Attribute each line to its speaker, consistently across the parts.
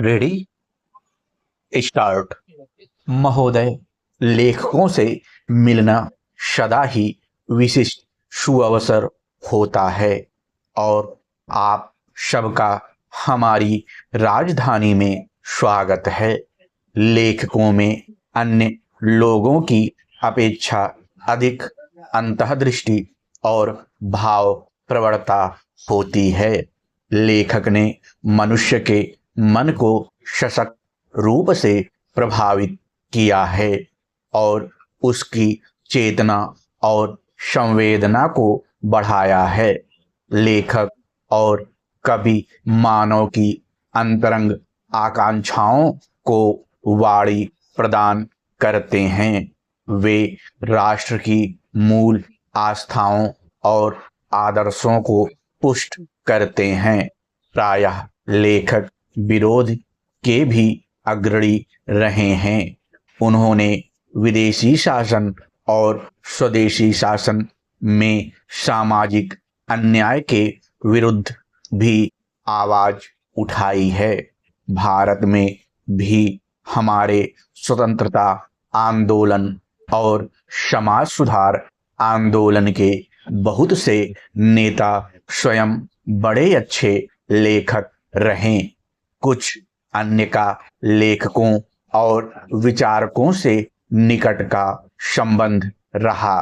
Speaker 1: Ready start. महोदय, लेखकों से मिलना सदा ही विशिष्ट सुअवसर होता है और आप सबका हमारी राजधानी में स्वागत है। लेखकों में अन्य लोगों की अपेक्षा अधिक अंतर्दृष्टि और भाव प्रवणता होती है। लेखक ने मनुष्य के मन को सशक्त रूप से प्रभावित किया है और उसकी चेतना और संवेदना को बढ़ाया है। लेखक और कवि मानव की अंतरंग आकांक्षाओं को वाणी प्रदान करते हैं। वे राष्ट्र की मूल आस्थाओं और आदर्शों को पुष्ट करते हैं। प्रायः लेखक विरोध के भी अग्रणी रहे हैं। उन्होंने विदेशी शासन और स्वदेशी शासन में सामाजिक अन्याय के विरुद्ध भी आवाज उठाई है। भारत में भी हमारे स्वतंत्रता आंदोलन और समाज सुधार आंदोलन के बहुत से नेता स्वयं बड़े अच्छे लेखक रहे। कुछ अन्य का लेखकों और विचारकों से निकट का संबंध रहा।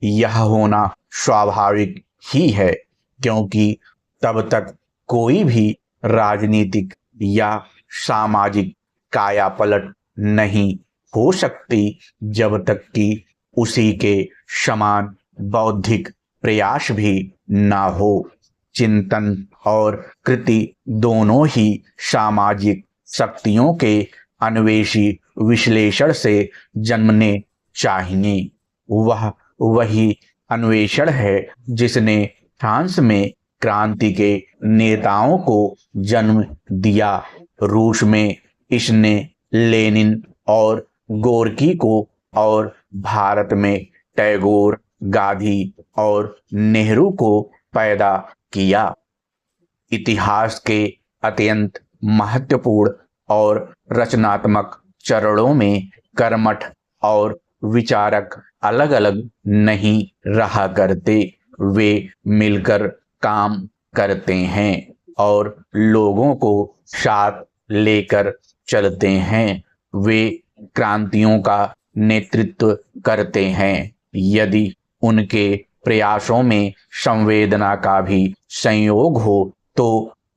Speaker 1: यह होना स्वाभाविक ही है, क्योंकि तब तक कोई भी राजनीतिक या सामाजिक कायापलट नहीं हो सकती जब तक कि उसी के समान बौद्धिक प्रयास भी ना हो। चिंतन और कृति दोनों ही सामाजिक शक्तियों के अन्वेषी विश्लेषण से जन्मने चाहिए। वह वही अन्वेषण है जिसने फ्रांस में क्रांति के नेताओं को जन्म दिया। रूस में इसने लेनिन और गोर्की को और भारत में टैगोर, गांधी और नेहरू को पैदा किया। इतिहास के अत्यंत महत्वपूर्ण और रचनात्मक चरणों में कर्मठ और विचारक अलग अलग नहीं रहा करते। वे मिलकर काम करते हैं और लोगों को साथ लेकर चलते हैं। वे क्रांतियों का नेतृत्व करते हैं। यदि उनके प्रयासों में संवेदना का भी संयोग हो तो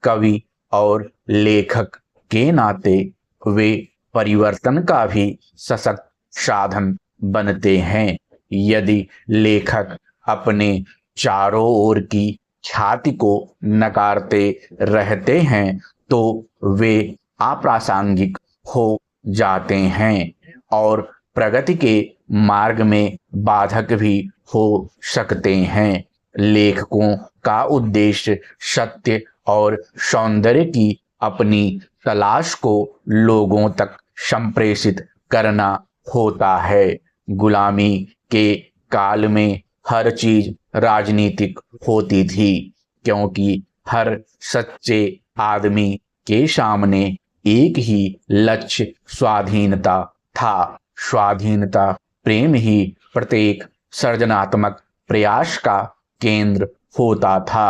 Speaker 1: कवि और लेखक के नाते वे परिवर्तन का भी सशक्त साधन बनते हैं। यदि लेखक अपने चारों ओर की ख्याति को नकारते रहते हैं तो वे अप्रासंगिक हो जाते हैं और प्रगति के मार्ग में बाधक भी हो सकते हैं। लेखकों का उद्देश्य सत्य और सौंदर्य की अपनी तलाश को लोगों तक संप्रेषित करना होता है। गुलामी के काल में हर चीज राजनीतिक होती थी, क्योंकि हर सच्चे आदमी के सामने एक ही लक्ष्य स्वाधीनता था। स्वाधीनता प्रेम ही प्रत्येक सृजनात्मक प्रयास का केंद्र होता था।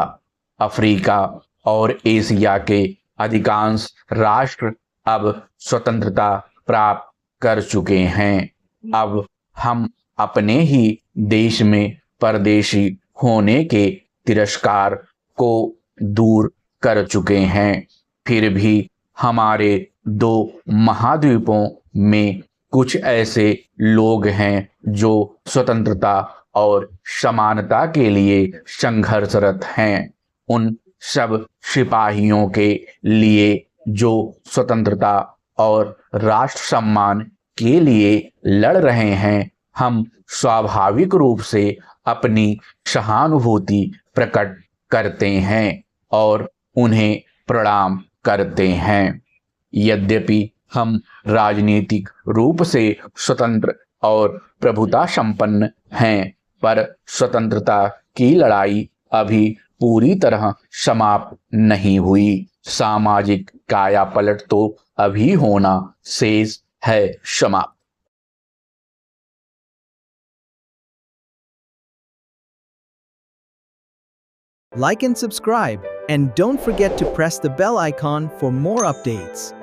Speaker 1: अफ्रीका और एशिया के अधिकांश राष्ट्र अब स्वतंत्रता प्राप्त कर चुके हैं। अब हम अपने ही देश में परदेशी होने के तिरस्कार को दूर कर चुके हैं। फिर भी हमारे दो महाद्वीपों में कुछ ऐसे लोग हैं जो स्वतंत्रता और समानता के लिए संघर्षरत हैं। उन सब सिपाहियों के लिए जो स्वतंत्रता और राष्ट्र सम्मान के लिए लड़ रहे हैं, हम स्वाभाविक रूप से अपनी सहानुभूति प्रकट करते हैं और उन्हें प्रणाम करते हैं। यद्यपि हम राजनीतिक रूप से स्वतंत्र और प्रभुता संपन्न हैं, पर स्वतंत्रता की लड़ाई अभी पूरी तरह समाप्त नहीं हुई। सामाजिक कायापलट तो अभी होना शेष है। समाप्त।
Speaker 2: Like and subscribe, and don't forget to press the bell icon for more updates.